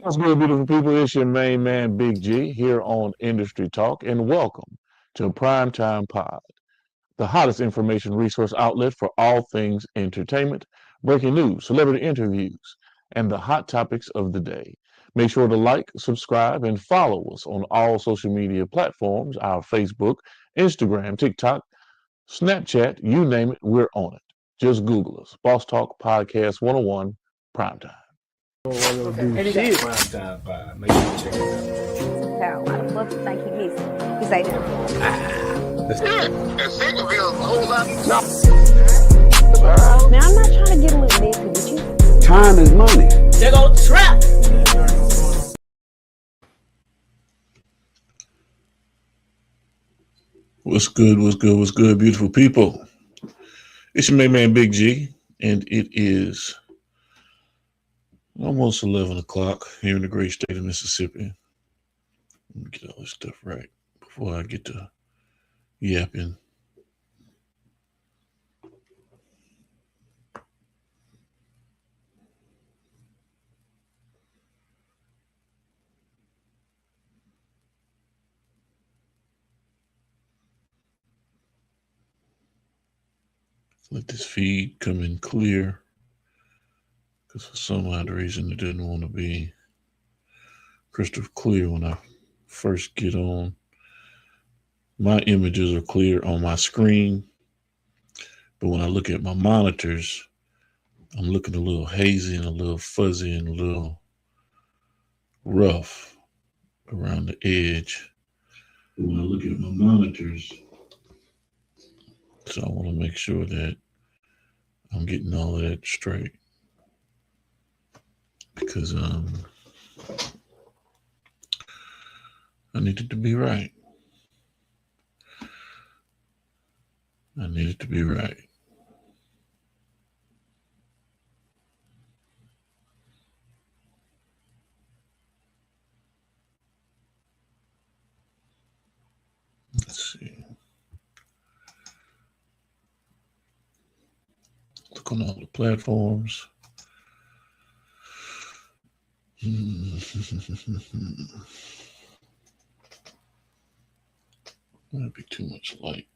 What's good, beautiful people? It's your main man, Big G, here on Industry Talk, and welcome to Primetime Pod, the hottest information resource outlet for all things entertainment, breaking news, celebrity interviews, and the hot topics of the day. Make sure to like, subscribe, and follow us on all social media platforms, our Facebook, Instagram, TikTok, Snapchat, you name it, we're on it. Just Google us. Boss Talk Podcast 101 Primetime. Okay. And he got prime time vibe. Make sure you check it How the fuck you think he missing? He say that. And Centerville a whole lot. Now I'm not trying to get a little messy with you. Time is money. They go trap. What's good? What's good? What's good, beautiful people? It's your main man, Big G, and it is almost 11 o'clock here in the great state of Mississippi. Let me get all this stuff right before I get to yapping. Let this feed come in clear, because for some odd reason it didn't want to be crystal clear when I first get on. My images are clear on my screen, but when I look at my monitors, I'm looking a little hazy and a little fuzzy and a little rough around the edge. But when I look at my monitors, so I want to make sure that I'm getting all of that straight, because I need it to be right. I need it to be right. Let's see. Look on all the platforms. Might be too much light.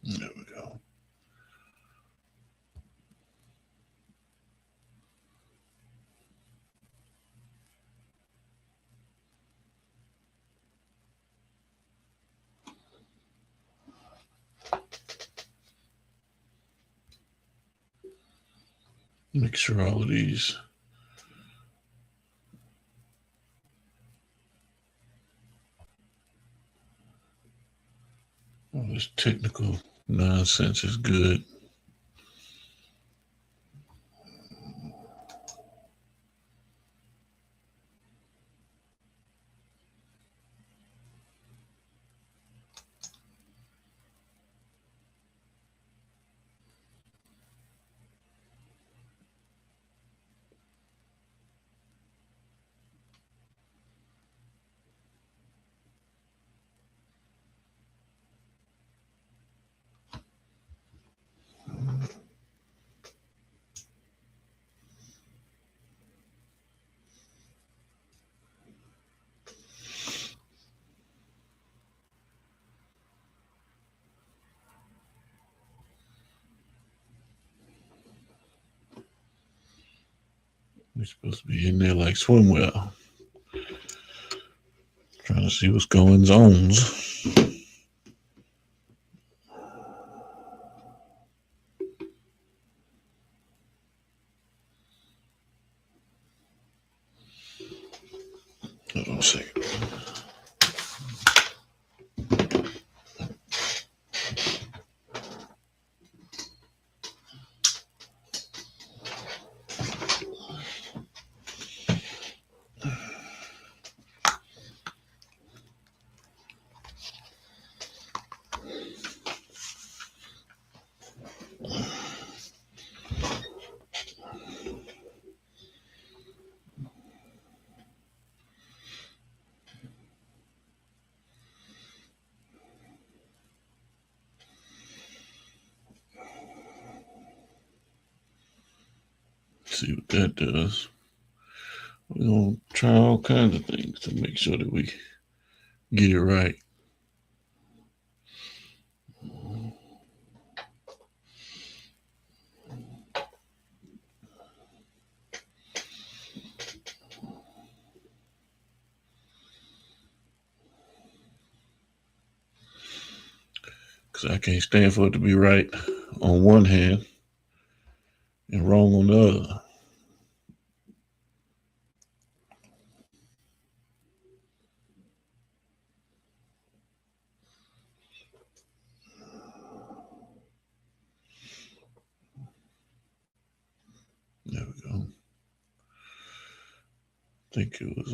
There we go. Make sure all of these all this technical nonsense is good. We're supposed to be in there like swimwear. Trying to see what's going on. Hold on a second. see what that does. We're going to try all kinds of things to make sure that we get it right. Because I can't stand for it to be right on one hand and wrong on the other. There we go. I think it was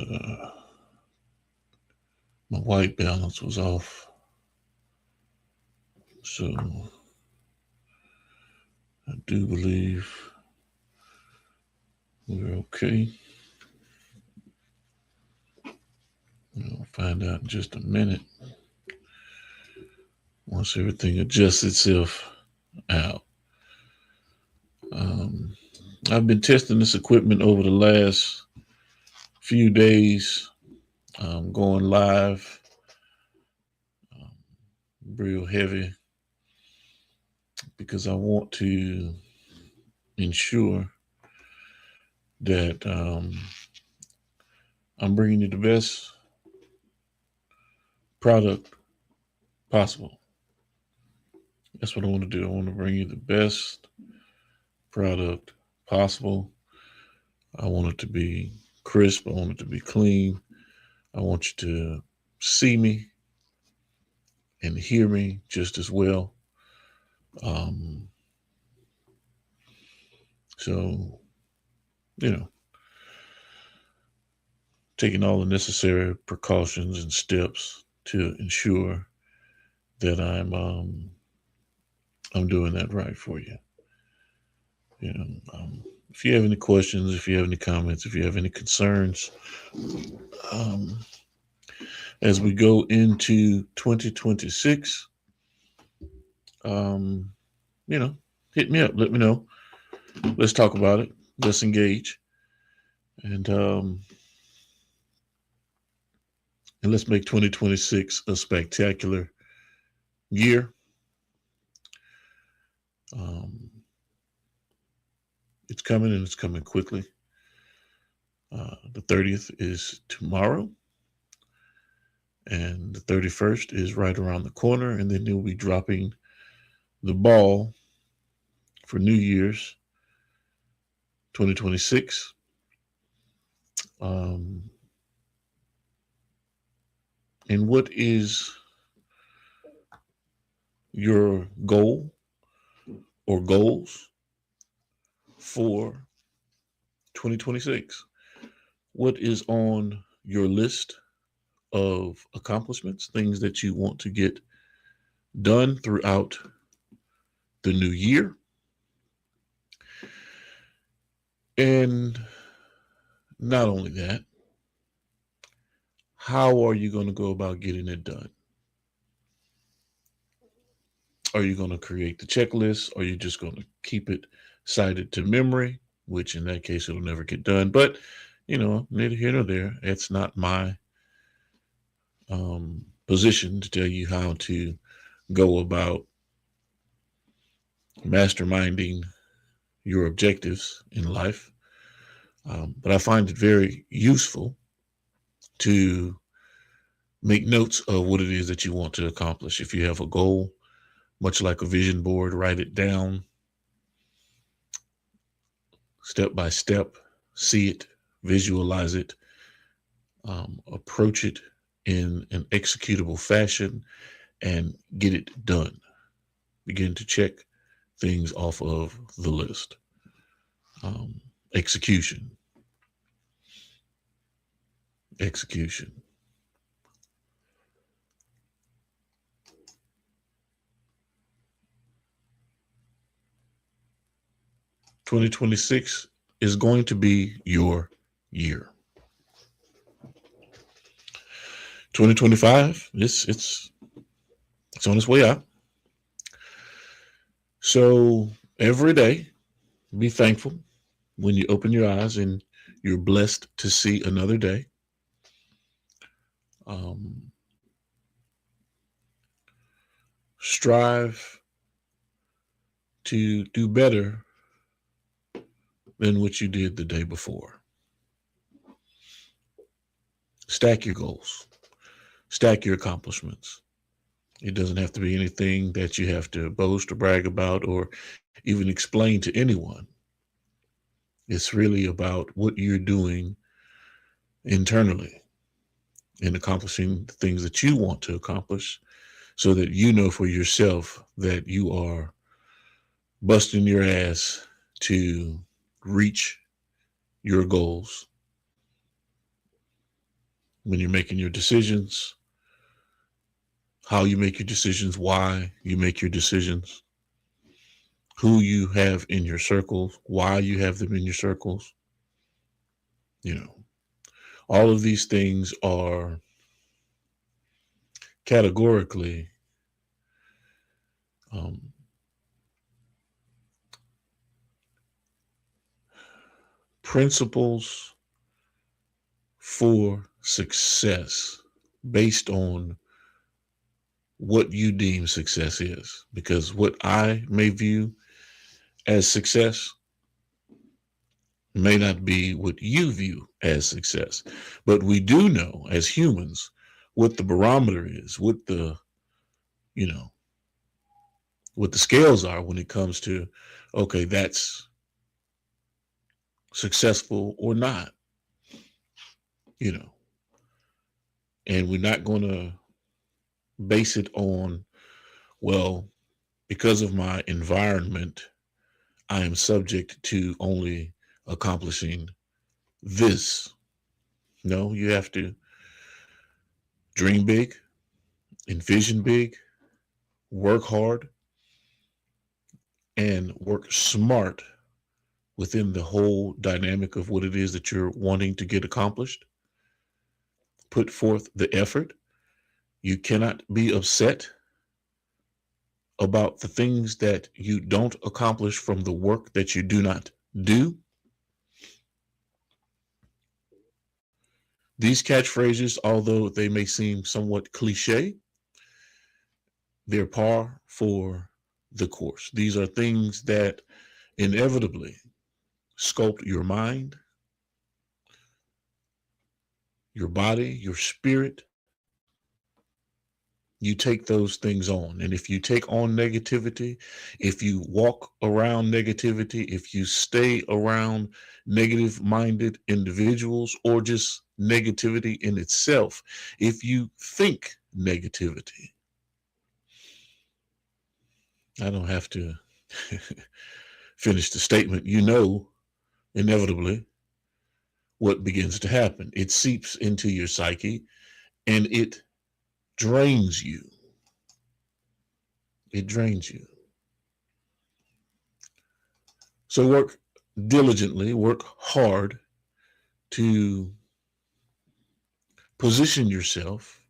my white balance was off. So I do believe we're okay. We'll find out in just a minute once everything adjusts itself out. I've been testing this equipment over the last few days, going live real heavy because I want to ensure that I'm bringing you the best product possible. That's what I want to do. I want to bring you the best product possible. I want it to be crisp. I want it to be clean. I want you to see me and hear me just as well. So, taking all the necessary precautions and steps to ensure that I'm doing that right for you. If you have any questions, if you have any comments, if you have any concerns, as we go into 2026, hit me up, let me know. Let's talk about it. Let's engage. And let's make 2026 a spectacular year. It's coming, and it's coming quickly. The 30th is tomorrow, and the 31st is right around the corner, and then you'll be dropping the ball for New Year's 2026. And what is your goal or goals for 2026? What is on your list of accomplishments, things that you want to get done throughout the new year? And not only that, how are you going to go about getting it done? Are you going to create the checklist? Are you just going to keep it cited to memory, which in that case, it'll never get done? But, neither here nor there. It's not my position to tell you how to go about masterminding your objectives in life. But I find it very useful to make notes of what it is that you want to accomplish. If you have a goal, much like a vision board, write it down step by step, see it, visualize it, approach it in an executable fashion, and get it done. Begin to check things off of the list. Execution. 2026 is going to be your year. 2025, it's on its way out. So every day, be thankful when you open your eyes and you're blessed to see another day. Strive to do better than what you did the day before. Stack your goals, stack your accomplishments. It doesn't have to be anything that you have to boast or brag about or even explain to anyone. It's really about what you're doing internally in accomplishing the things that you want to accomplish, so that you know for yourself that you are busting your ass to reach your goals. When you're making your decisions, how you make your decisions, why you make your decisions, who you have in your circles, why you have them in your circles. You know, all of these things are categorically principles for success based on what you deem success is. Because what I may view as success may not be what you view as success. But we do know as humans what the barometer is, what the, you know, what the scales are when it comes to, okay, that's successful or not, you know. And we're not going to base it on, well, because of my environment, I am subject to only accomplishing this. No, you have to dream big, envision big, work hard, and work smart within the whole dynamic of what it is that you're wanting to get accomplished. Put forth the effort. You cannot be upset about the things that you don't accomplish from the work that you do not do. These catchphrases, although they may seem somewhat cliche, they're par for the course. These are things that inevitably sculpt your mind, your body, your spirit. You take those things on. And if you take on negativity, if you walk around negativity, if you stay around negative-minded individuals, or just negativity in itself, if you think negativity, I don't have to finish the statement. You know, inevitably, what begins to happen. It seeps into your psyche and it drains you. It drains you. So work diligently, work hard to position yourself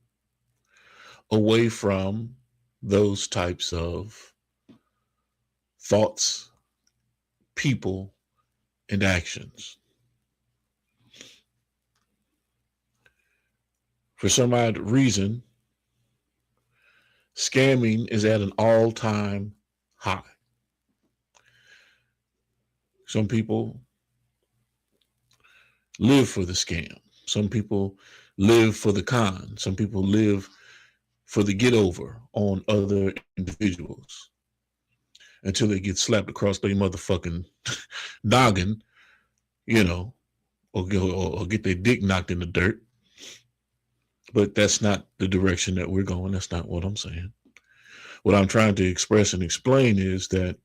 away from those types of thoughts, people, and actions. For some odd reason, scamming is at an all-time high. Some people live for the scam. Some people live for the con. Some people live for the get over on other individuals until they get slapped across their motherfucking noggin, you know, or get their dick knocked in the dirt. But that's not the direction that we're going. That's not what I'm saying. What I'm trying to express and explain is that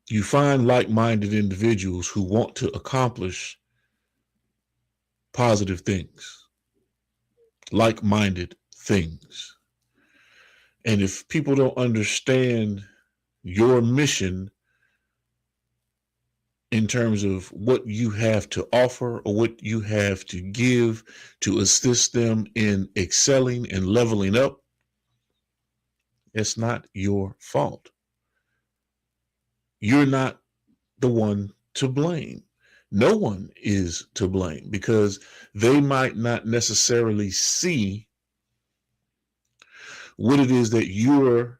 you find like-minded individuals who want to accomplish positive things, like-minded things. And if people don't understand your mission in terms of what you have to offer or what you have to give to assist them in excelling and leveling up, it's not your fault. You're not the one to blame. No one is to blame because they might not necessarily see what it is that you're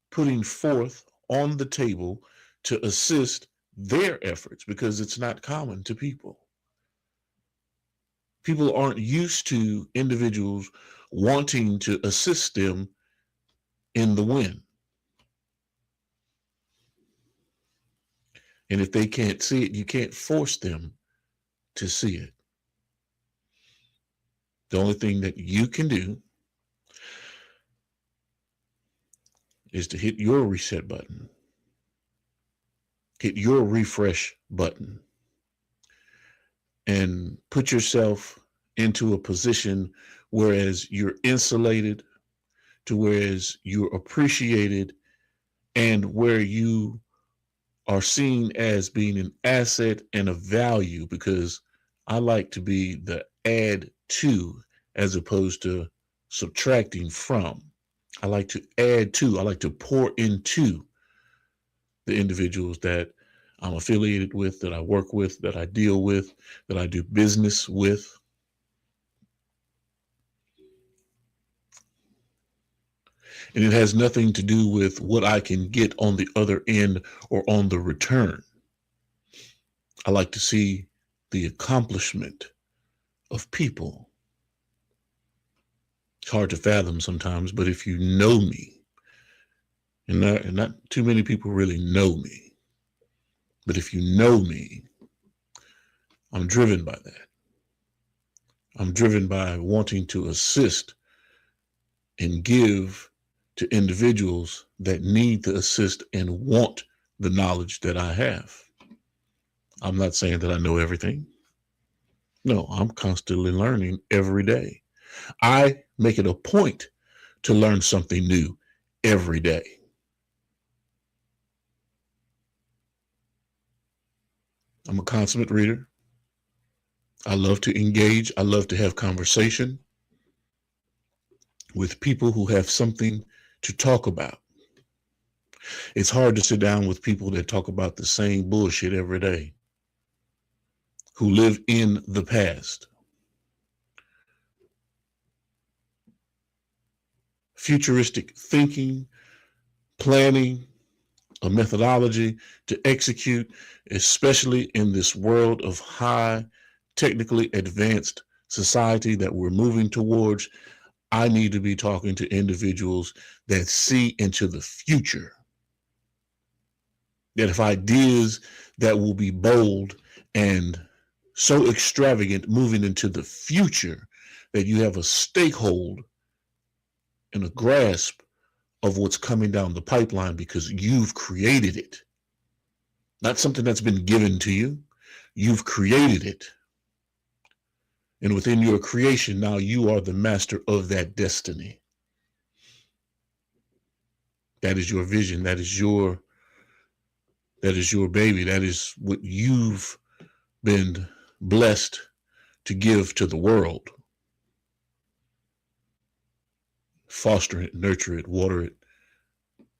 putting forth on the table to assist their efforts, because it's not common to people. People aren't used to individuals wanting to assist them in the win. And if they can't see it, you can't force them to see it. The only thing that you can do is to hit your reset button, hit your refresh button, and put yourself into a position whereas you're insulated, to whereas you're appreciated, and where you are seen as being an asset and a value, because I like to be the add to as opposed to subtracting from. I like to add to, I like to pour into the individuals that I'm affiliated with, that I work with, that I deal with, that I do business with. And it has nothing to do with what I can get on the other end or on the return. I like to see the accomplishment of people. It's hard to fathom sometimes, but if you know me, and not too many people really know me, but if you know me, I'm driven by that. I'm driven by wanting to assist and give to individuals that need the assist and want the knowledge that I have. I'm not saying that I know everything. No, I'm constantly learning every day. I make it a point to learn something new every day. I'm a consummate reader. I love to engage. I love to have conversation with people who have something to talk about. It's hard to sit down with people that talk about the same bullshit every day, who live in the past. Futuristic thinking, planning, a methodology to execute, especially in this world of high, technically advanced society that we're moving towards. I need to be talking to individuals that see into the future, that have ideas that will be bold and so extravagant moving into the future that you have a stakehold and a grasp of what's coming down the pipeline because you've created it. Not something that's been given to you. You've created it. And within your creation, now you are the master of that destiny. That is your vision. That is your baby. That is what you've been blessed to give to the world. Foster it, nurture it, water it,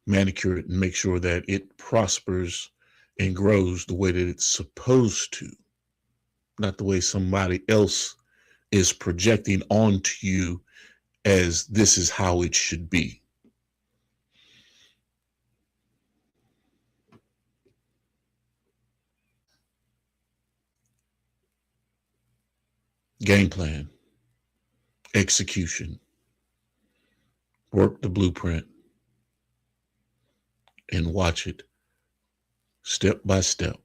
manicure it, and make sure that it prospers and grows the way that it's supposed to, not the way somebody else is projecting onto you as this is how it should be. Game plan, execution, work the blueprint, and watch it step by step,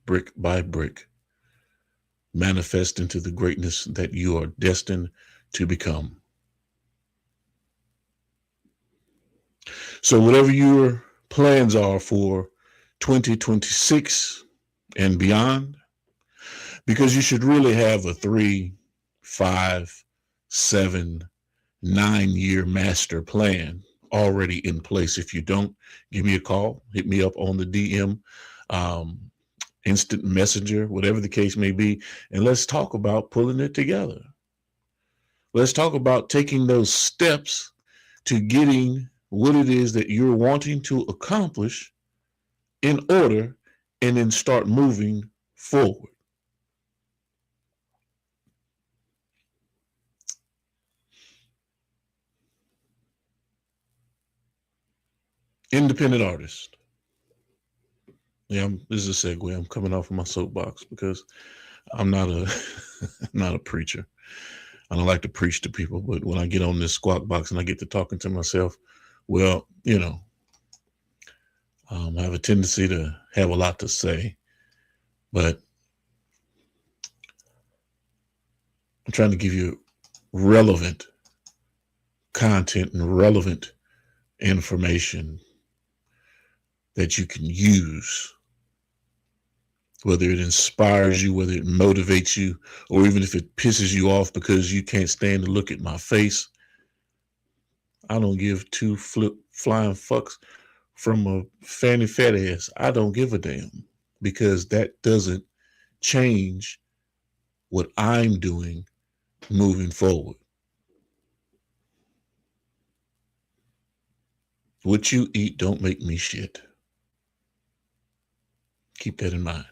brick by brick, manifest into the greatness that you are destined to become. So whatever your plans are for 2026 and beyond, because you should really have a 3, 5, 7, 9-year master plan already in place. If you don't, give me a call, hit me up on the DM, instant messenger, whatever the case may be, and let's talk about pulling it together. Let's talk about taking those steps to getting what it is that you're wanting to accomplish in order and then start moving forward. Independent artist. Yeah, this is a segue. I'm coming off of my soapbox because I'm not a not a preacher. I don't like to preach to people, but when I get on this squawk box and I get to talking to myself, well, I have a tendency to have a lot to say, but I'm trying to give you relevant content and relevant information that you can use, whether it inspires you, whether it motivates you, or even if it pisses you off because you can't stand to look at my face. I don't give two flying fucks from a fanny fat ass. I don't give a damn, because that doesn't change what I'm doing moving forward. What you eat don't make me shit. Keep that in mind.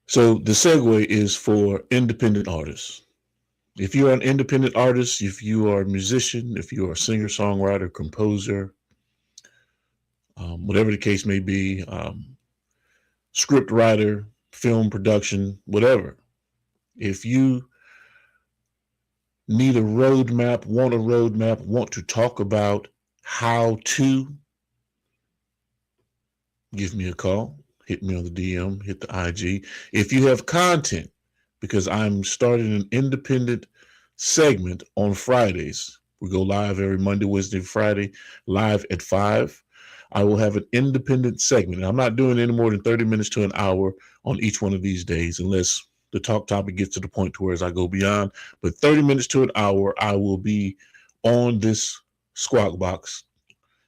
So the segue is for independent artists. If you're an independent artist, if you are a musician, if you are a singer, songwriter, composer, whatever the case may be, script writer, film production, whatever. If you need a roadmap, want to talk about how to, give me a call, hit me on the DM, hit the IG. If you have content, because I'm starting an independent segment on Fridays. We go live every Monday, Wednesday, Friday, live at 5. I will have an independent segment. I'm not doing any more than 30 minutes to an hour on each one of these days, unless the talk topic gets to the point to where as I go beyond. But 30 minutes to an hour, I will be on this Squawk Box,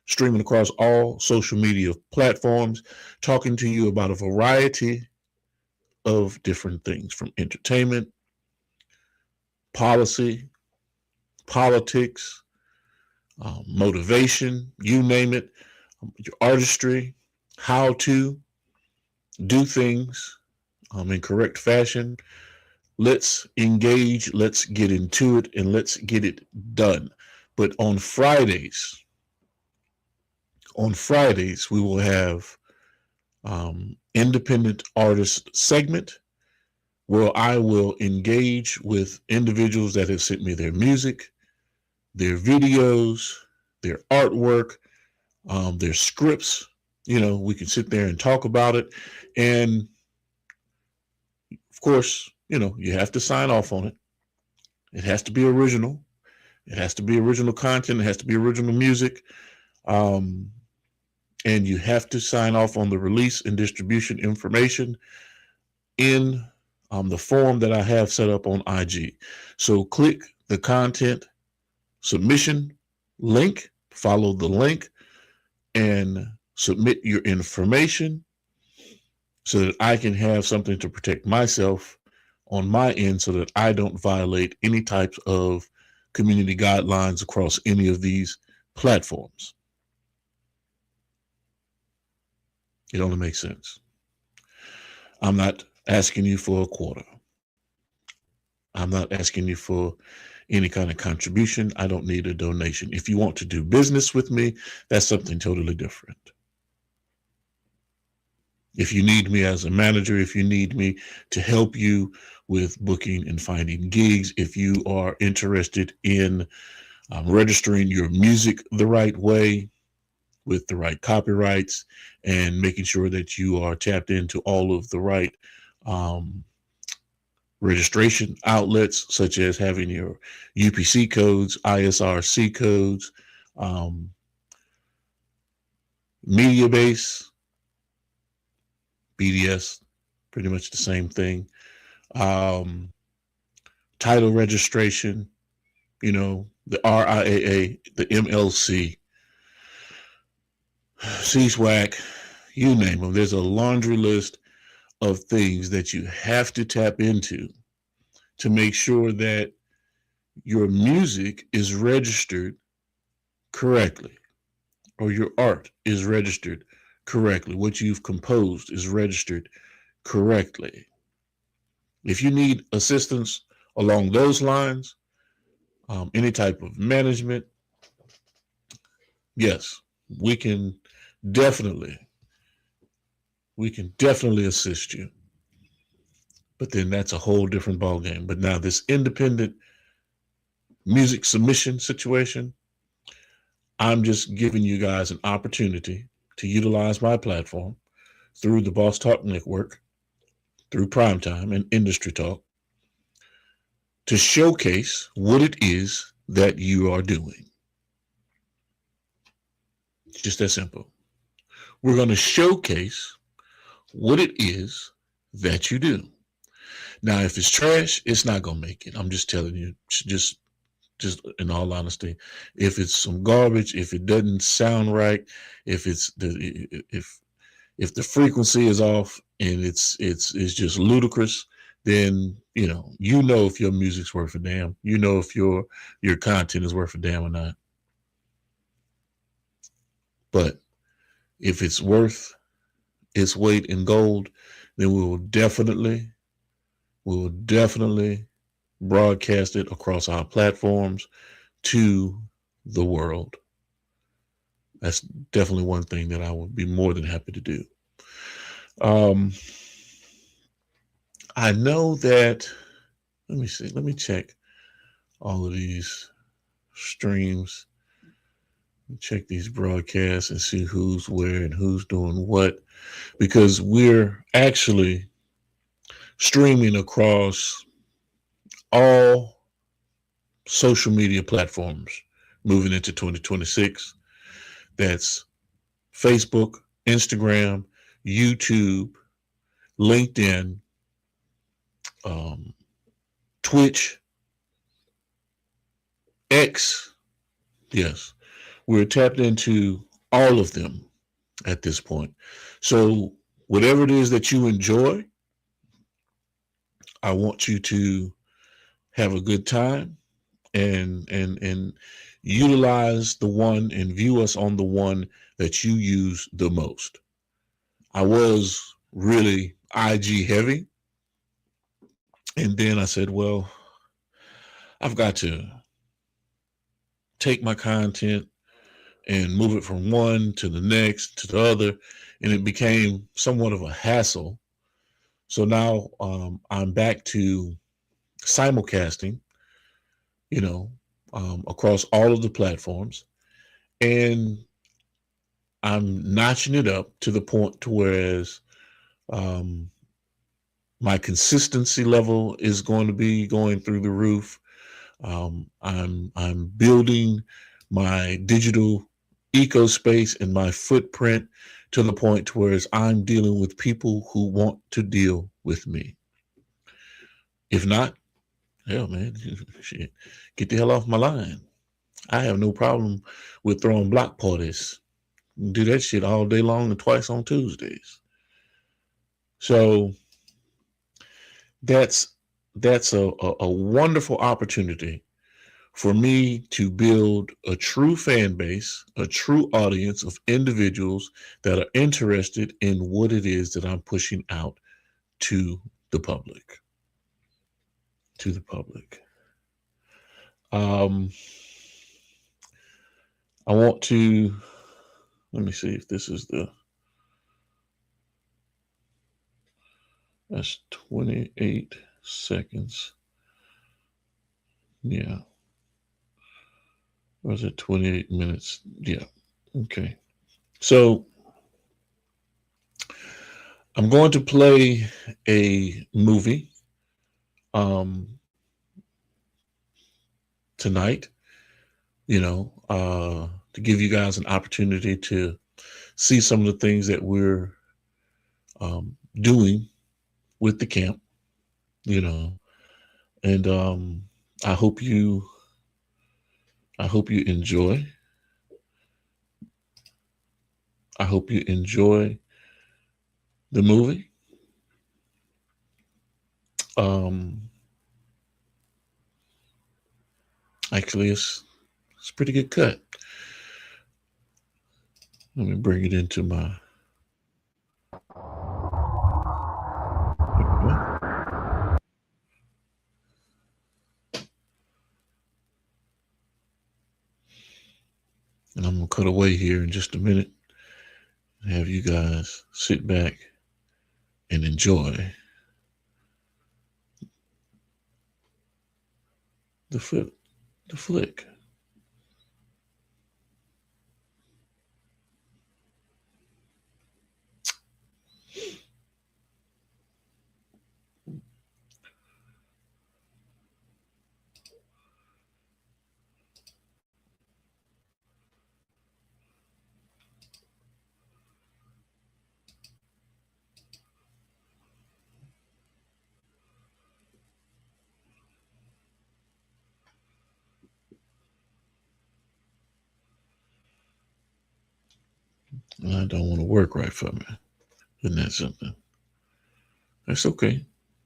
streaming across all social media platforms, talking to you about a variety of different things, from entertainment, policy, politics, motivation, you name it, your artistry, how to do things in correct fashion. Let's engage, let's get into it, and let's get it done. But on Fridays, we will have independent artist segment, where I will engage with individuals that have sent me their music, their videos, their artwork, their scripts. We can sit there and talk about it. And of course, you have to sign off on it. It has to be original. It has to be original content. It has to be original music. And you have to sign off on the release and distribution information in the form that I have set up on IG. So click the content submission link, follow the link, and submit your information so that I can have something to protect myself on my end, so that I don't violate any types of community guidelines across any of these platforms. It only makes sense. I'm not asking you for a quarter. I'm not asking you for any kind of contribution. I don't need a donation. If you want to do business with me, that's something totally different. If you need me as a manager, if you need me to help you with booking and finding gigs, if you are interested in registering your music the right way, with the right copyrights, and making sure that you are tapped into all of the right registration outlets, such as having your UPC codes, ISRC codes, Mediabase, BDS, pretty much the same thing. Title registration, the RIAA, the MLC, CSWAC, you name them. There's a laundry list of things that you have to tap into to make sure that your music is registered correctly, or your art is registered correctly. What you've composed is registered correctly. If you need assistance along those lines, any type of management, yes, we can definitely assist you. But then that's a whole different ballgame. But now this independent music submission situation, I'm just giving you guys an opportunity to utilize my platform through the Boss Talk Network, through Primetime and Industry Talk, to showcase what it is that you are doing. It's just that simple. We're going to showcase what it is that you do. Now, if it's trash, it's not going to make it. I'm just telling you, just in all honesty. If it's some garbage, if it doesn't sound right, if the frequency is off and it's just ludicrous, then you know if your music's worth a damn. You know if your content is worth a damn or not. But if it's worth its weight in gold, then we will definitely broadcast it across our platforms to the world. That's definitely one thing that I would be more than happy to do. I know that, let me see, let me check all of these streams, check these broadcasts and see who's where and who's doing what, because we're actually streaming across all social media platforms moving into 2026. That's Facebook, Instagram, YouTube, LinkedIn, Twitch, X. Yes, we're tapped into all of them at this point. So whatever it is that you enjoy, I want you to have a good time and utilize the one and view us on the one that you use the most. I was really IG heavy. And then I said, well, I've got to take my content and move it from one to the next to the other. And it became somewhat of a hassle. So now I'm back to simulcasting, across all of the platforms. And I'm notching it up to the point to whereas my consistency level is going to be going through the roof. I'm building my digital ecospace and my footprint to the point to whereas I'm dealing with people who want to deal with me. If not, hell, man, shit, get the hell off my line. I have no problem with throwing block parties. Do that shit all day long and twice on Tuesdays. So that's a wonderful opportunity for me to build a true fan base, a true audience of individuals that are interested in what it is that I'm pushing out to the public. I want to, let me see if this is that's 28 seconds. Yeah. Or is it 28 minutes? Yeah. Okay. So I'm going to play a movie tonight, to give you guys an opportunity to see some of the things that we're doing with the camp, and I hope you enjoy. I hope you enjoy the movie. Actually, it's a pretty good cut. Let me bring it into my And I'm going to cut away here in just a minute and have you guys sit back and enjoy the flick. And I don't want to work right for me. Isn't that something? That's okay.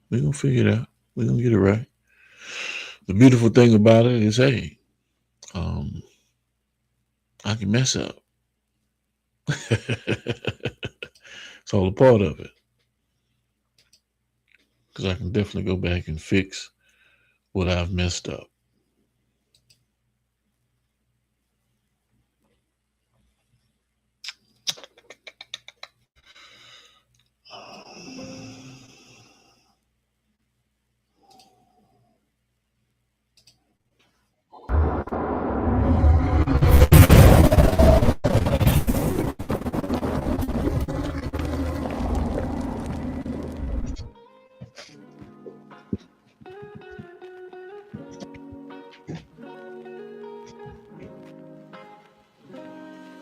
We're going to figure it out. We're going to get it right. The beautiful thing about it is, hey, I can mess up. It's all a part of it. Because I can definitely go back and fix what I've messed up.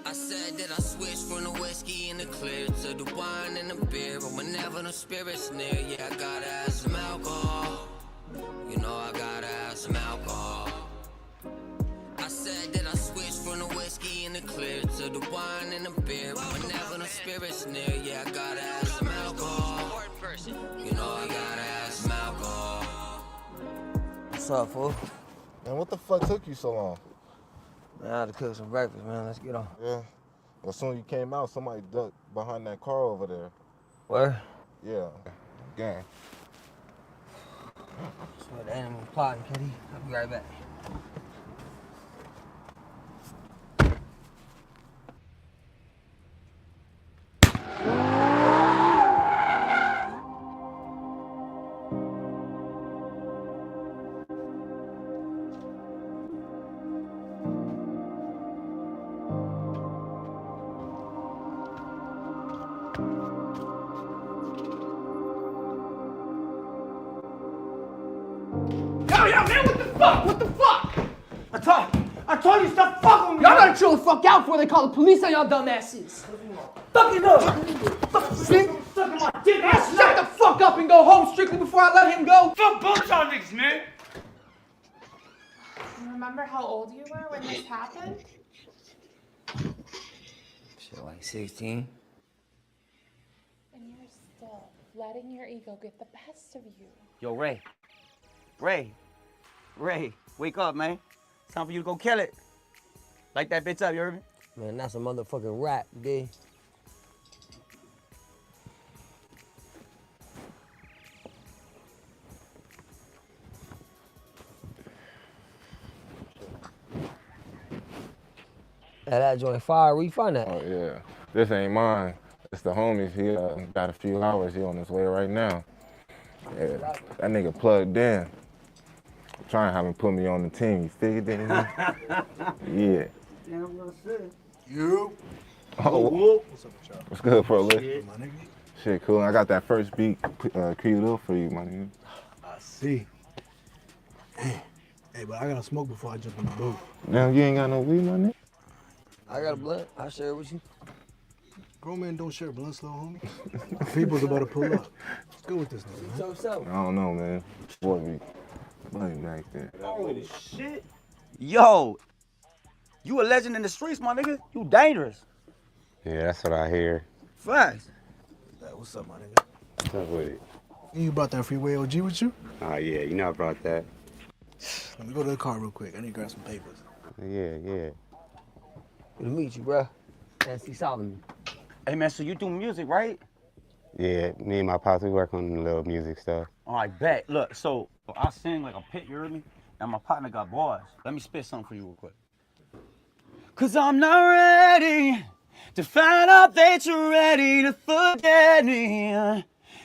I said that I switched from the whiskey and the clear to the wine and the beer, but whenever the spirit's near, yeah, I gotta have some alcohol. You know I gotta have some alcohol. I said that I switched from the whiskey and the clear to the wine and the beer, but whenever the spirit's near, yeah, I gotta have some alcohol. You know I gotta have some alcohol. What's up, fool? Man, what the fuck took you so long? Man, I had to cook some breakfast, man. Let's get on. Yeah. Well, as soon as you came out, somebody ducked behind that car over there. Where? Yeah. Gang. That's where the enemy plotting, Kitty. I'll be right back. Yo, man, what the fuck? What the fuck? I told you stop fucking with me. Y'all gotta chill the fuck out before they call the police on y'all dumbasses. Fucking up. Sucking my dick ass. Shut the fuck up and go home strictly before I let him go. Fuck both y'all niggas, man. Remember how old you were when this happened? Shit, like 16. And you're still letting your ego get the best of you. Yo, Ray, wake up, man. It's time for you to go kill it. Light that bitch up, you heard me? Man, that's a motherfucking rap, B. That joint fire, where you find that? Oh, yeah. This ain't mine. It's the homies. He got a few hours. He on his way right now. Yeah, that nigga plugged in. I'm trying to have him put me on the team. You figured that? Yeah. Damn, little shit. You. Oh, What's up with y'all? what's good, bro? Shit, my nigga. Shit, cool. I got that first beat queued up for you, my nigga. I see. Hey, but I gotta smoke before I jump in the booth. Damn, you ain't got no weed, my nigga? I got a blunt. I'll share it with you. Grown men don't share blunts, though, homie. People's about to pull up. What's good with this nigga, man? So. I don't know, man. Boy, we money back there. Oh, shit. Yo, you a legend in the streets, my nigga. You dangerous. Yeah, that's what I hear. Facts. Hey, what's up, my nigga? What's up with it? You brought that freeway OG with you? Oh, yeah, you know I brought that. Let me go to the car real quick. I need to grab some papers. Yeah. Good to meet you, bruh. Nancy Solomon. Hey, man, so you do music, right? Yeah, me and my pops, we work on the little music stuff. All right, bet. Look, so I sing like a pit, you heard me? And my partner got bars. Let me spit something for you real quick. 'Cause I'm not ready to find out that you're ready to forget me.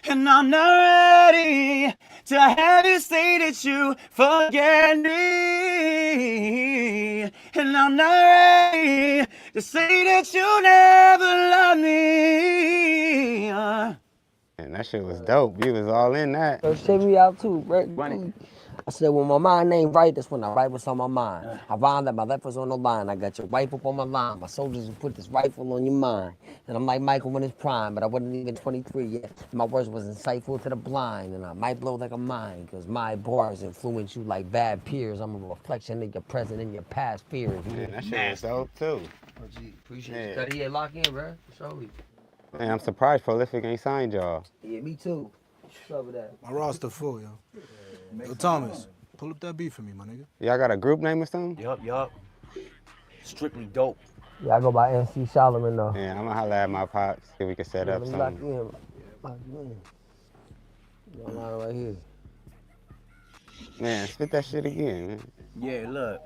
And I'm not ready to have you say that you forget me. And I'm not ready to say that you never loved me. And that shit was dope. You was all in that. Yo, check me out too, bro. I said, when my mind ain't right, that's when I write what's on my mind. I rhyme that my left was on the line. I got your wife up on my line. My soldiers will put this rifle on your mind. And I'm like Michael in his prime, but I wasn't even 23 yet. My words was insightful to the blind, and I might blow like a mine, because my bars influence you like bad peers. I'm a reflection of your present and your past fears. Man, that shit was dope too. Appreciate you. Cut here, lock in, bro. Show you. Man, I'm surprised Prolific ain't signed y'all. Yeah, me too. What's up with that? My roster full, yo. Yo, Thomas, pull up that beat for me, my nigga. Y'all got a group name or something? Yup. Strictly dope. Yeah, I go by MC Solomon though. Yeah, I'm gonna holler at my pops, see if we can set up Let me lock something. you in. Lock you in. Your line right here. Man, spit that shit again, man. Yeah, look.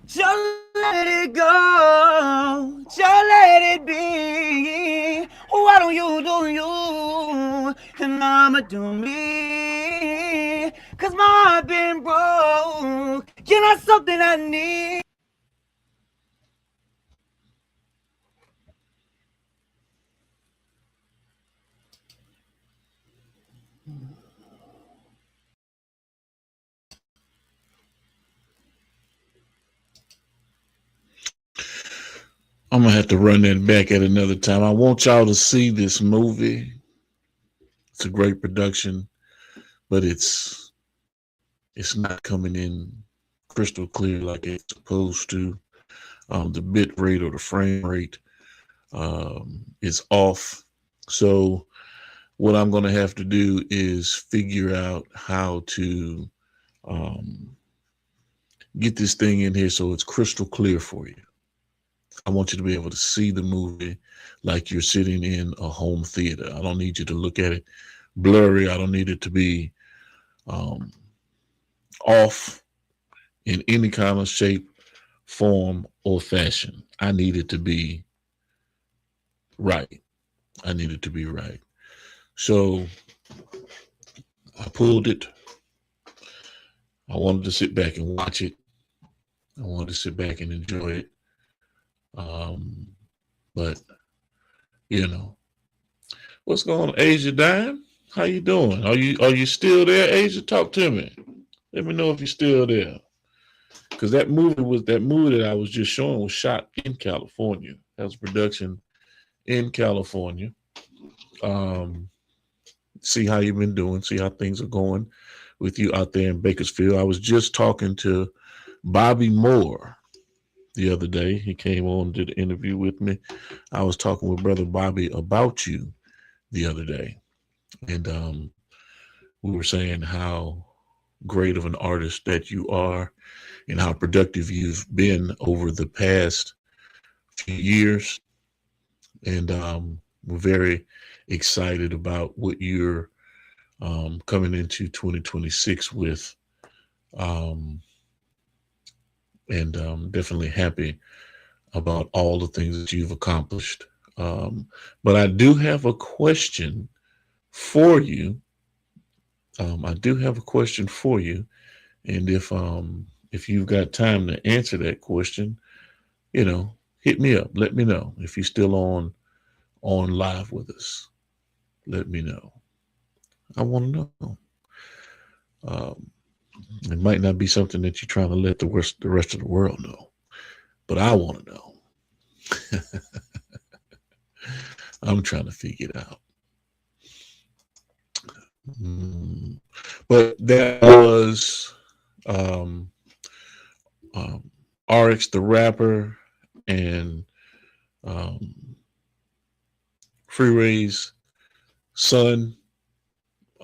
Just let it go, just let it be. Why don't you do you, and I'ma do me? 'Cause my heart been broke, you're not something I need. I'm gonna have to run that back at another time. I want y'all to see this movie. It's a great production, but it's not coming in crystal clear like it's supposed to. The bit rate or the frame rate is off. So what I'm gonna have to do is figure out how to get this thing in here so it's crystal clear for you. I want you to be able to see the movie like you're sitting in a home theater. I don't need you to look at it blurry. I don't need it to be off in any kind of shape, form, or fashion. I need it to be right. I need it to be right. So I pulled it. I wanted to sit back and watch it. I wanted to sit back and enjoy it. But you know, what's going on, Asia Dime? How you doing? Are you still there, Asia? Talk to me. Let me know if you're still there. Because that movie that I was just showing was shot in California. That was production in California. See how you've been doing. See how things are going with you out there in Bakersfield. I was just talking to Bobby Moore the other day. He came on, did an interview with me. I was talking with Brother Bobby about you the other day. And we were saying how great of an artist that you are and how productive you've been over the past few years. And we're very excited about what you're coming into 2026 with. And definitely happy about all the things that you've accomplished. But I do have a question for you. I do have a question for you. And if you've got time to answer that question, you know, hit me up. Let me know. If you're still on live with us, let me know. I want to know. It might not be something that you're trying to let the rest of the world know, but I want to know. I'm trying to figure it out. But that was RX the rapper and Freeway's son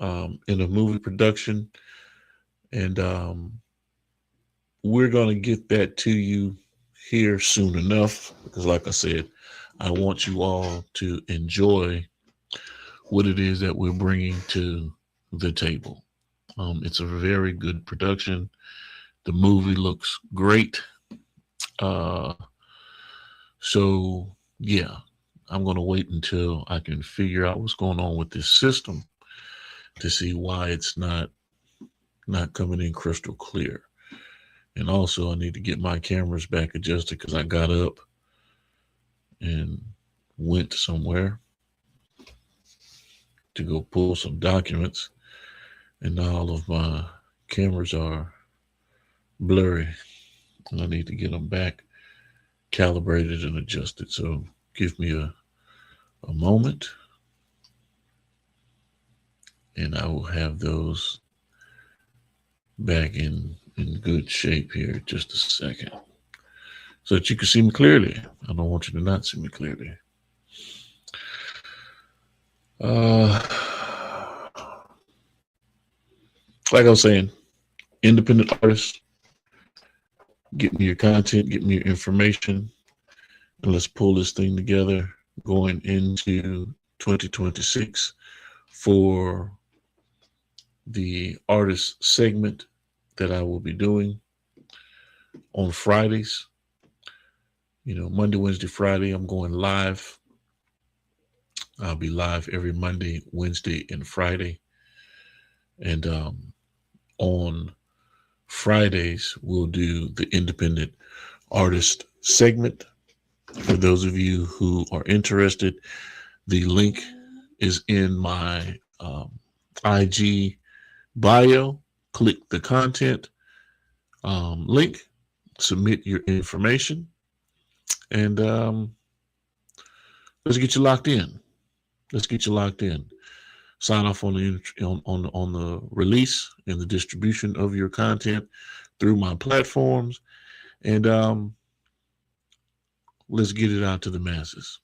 in a movie production. And we're going to get that to you here soon enough, because like I said, I want you all to enjoy what it is that we're bringing to the table. It's a very good production. The movie looks great. So yeah, I'm gonna wait until I can figure out what's going on with this system to see why it's not coming in crystal clear. And also, I need to get my cameras back adjusted because I got up and went somewhere to go pull some documents, and now all of my cameras are blurry, and I need to get them back calibrated and adjusted. So give me a moment, and I will have those back in good shape here. Just a second, so that you can see me clearly. I don't want you to not see me clearly. Like I was saying, independent artists, get me your content, get me your information, and let's pull this thing together going into 2026 for the artist segment that I will be doing on Fridays. You know, Monday, Wednesday, Friday, I'm going live. I'll be live every Monday, Wednesday, and Friday. And on Fridays, we'll do the independent artist segment. For those of you who are interested, the link is in my IG bio. Click the content link, submit your information, and let's get you locked in. Let's get you locked in. Sign off on the release and the distribution of your content through my platforms, and let's get it out to the masses.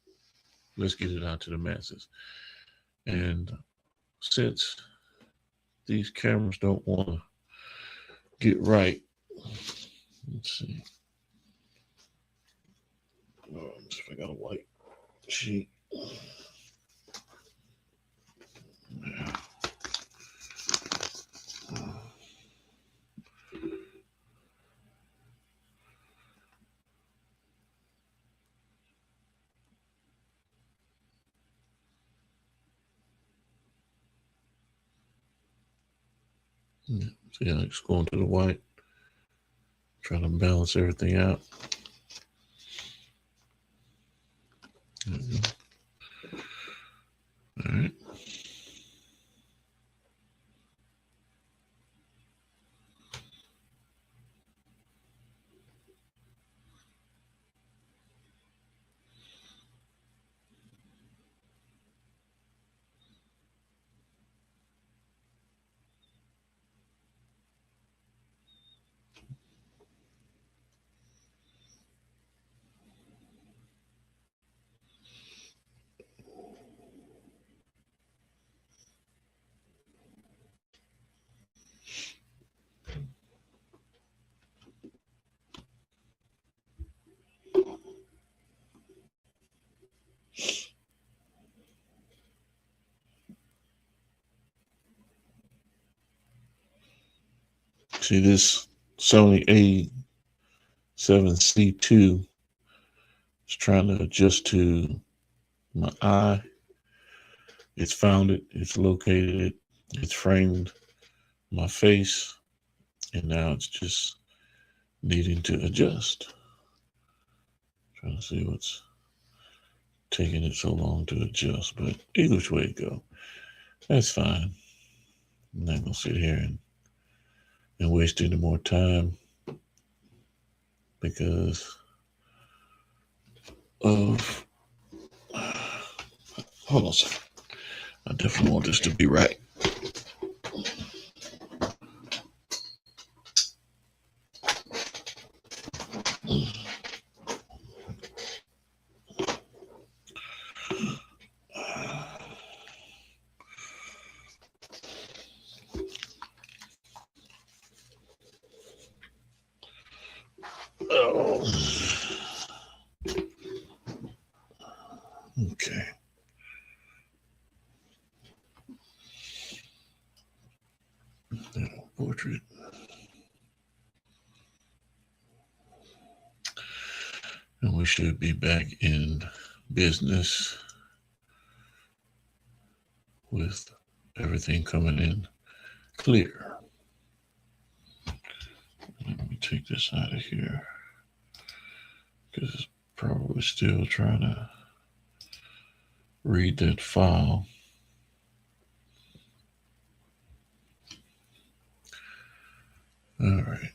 Let's get it out to the masses. And since these cameras don't want to get right, let's see. Let's see if I got a white sheet. Yeah. See how it's going to the white, trying to balance everything out. There we go. All right. See this Sony A7C2 is trying to adjust to my eye. It's found it, it's located it, it's framed my face, and now it's just needing to adjust. Trying to see what's taking it so long to adjust, but either which way it go, that's fine. I'm not gonna sit here and waste any more time because of, hold on a second. I definitely want this to be right. Oh. Okay. Portrait. And we should be back in business with everything coming in clear. Let me take this out of here because it's probably still trying to read that file. All right.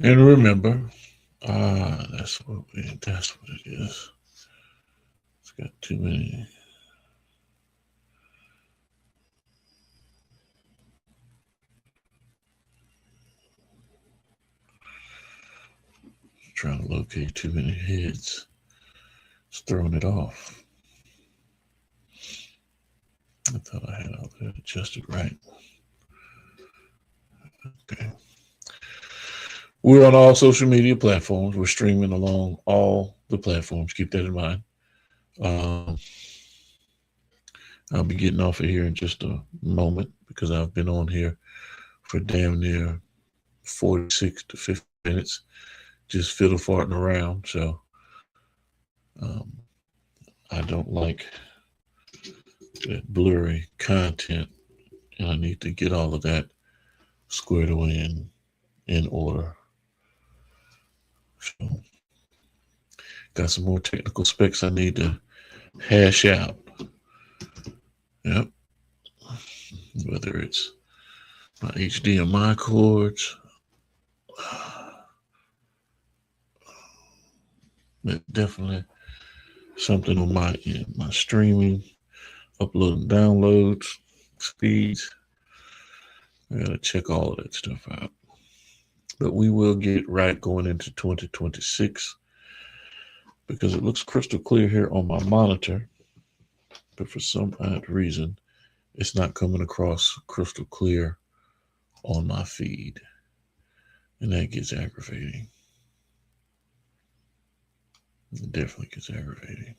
And remember, that's what it is. It's got too many. Trying to locate too many heads. It's throwing it off. I thought I had all that adjusted right. Okay. We're on all social media platforms. We're streaming along all the platforms. Keep that in mind. I'll be getting off of here in just a moment because I've been on here for damn near 46 to 50 minutes, just fiddle farting around. So I don't like that blurry content, and I need to get all of that squared away in order. So, got some more technical specs I need to hash out. Yep. Whether it's my HDMI cords, but definitely something on my end, my streaming, upload and downloads, speeds. I gotta check all of that stuff out. But we will get right going into 2026 because it looks crystal clear here on my monitor. But for some odd reason, it's not coming across crystal clear on my feed. And that gets aggravating. It definitely gets aggravating.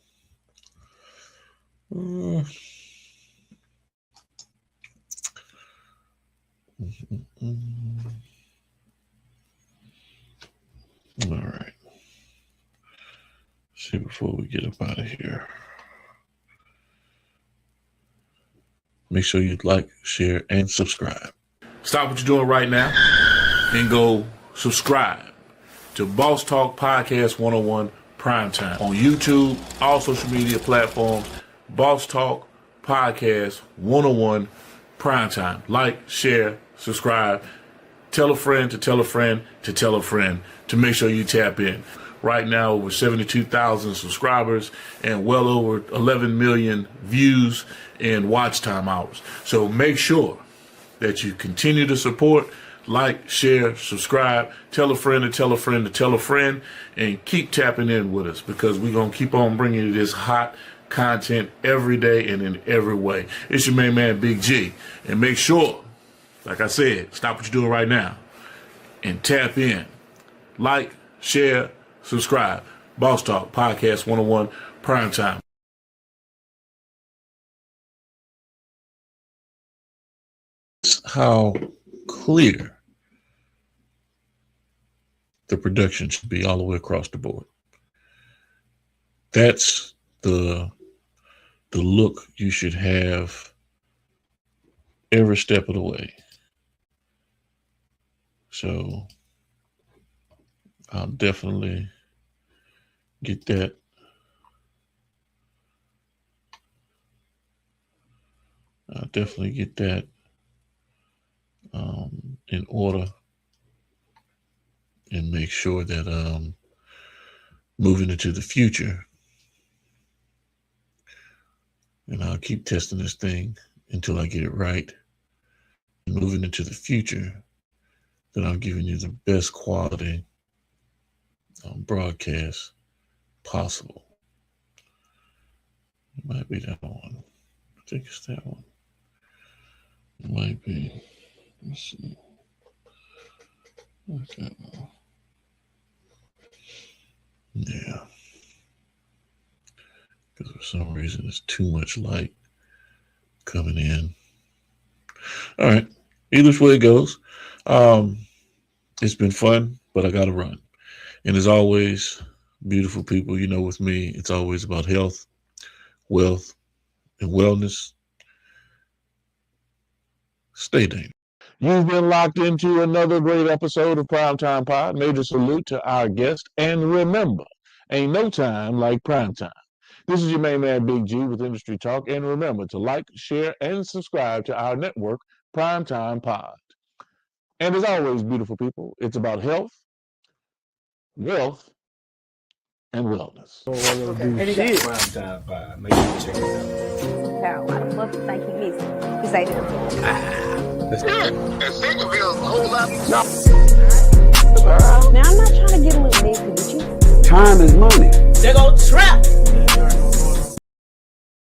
All right. See, before we get up out of here, make sure you like, share, and subscribe. Stop what you're doing right now and go subscribe to Boss Talk Podcast 101 Primetime on YouTube, all social media platforms. Boss Talk Podcast 101 Primetime. Like, share, subscribe. Tell a friend to tell a friend to tell a friend to make sure you tap in. Right now, over 72,000 subscribers and well over 11 million views and watch time hours. So make sure that you continue to support, like, share, subscribe, tell a friend to tell a friend to tell a friend, and keep tapping in with us because we're going to keep on bringing you this hot content every day and in every way. It's your main man, Big G. And make sure, like I said, stop what you're doing right now and tap in. Like, share, subscribe. Boss Talk Podcast 101 Primetime. How clear the production should be all the way across the board. That's the look you should have every step of the way. So I'll definitely get that. I'll definitely get that in order and make sure that moving into the future, and I'll keep testing this thing until I get it right. And moving into the future, that I'm giving you the best quality broadcast possible. It might be that one. I think it's that one. It might be. Let's see. Okay. Yeah. Because for some reason there's too much light coming in. All right. Either way it goes. It's been fun, but I got to run. And as always, beautiful people, you know, with me, it's always about health, wealth, and wellness. Stay dangerous. You've been locked into another great episode of Primetime Pod. Major salute to our guest. And remember, ain't no time like primetime. This is your main man, Big G, with Industry Talk. And remember to like, share, and subscribe to our network, Primetime Pod. And as always, beautiful people, it's about health, wealth, and wellness. Primetime Pod. Make sure you check it Carol, why the fuck you think he missing? Because I do. And Centerville's a whole lot. Now, I'm not trying to get a little messy with you. out. Time is money. They go trap.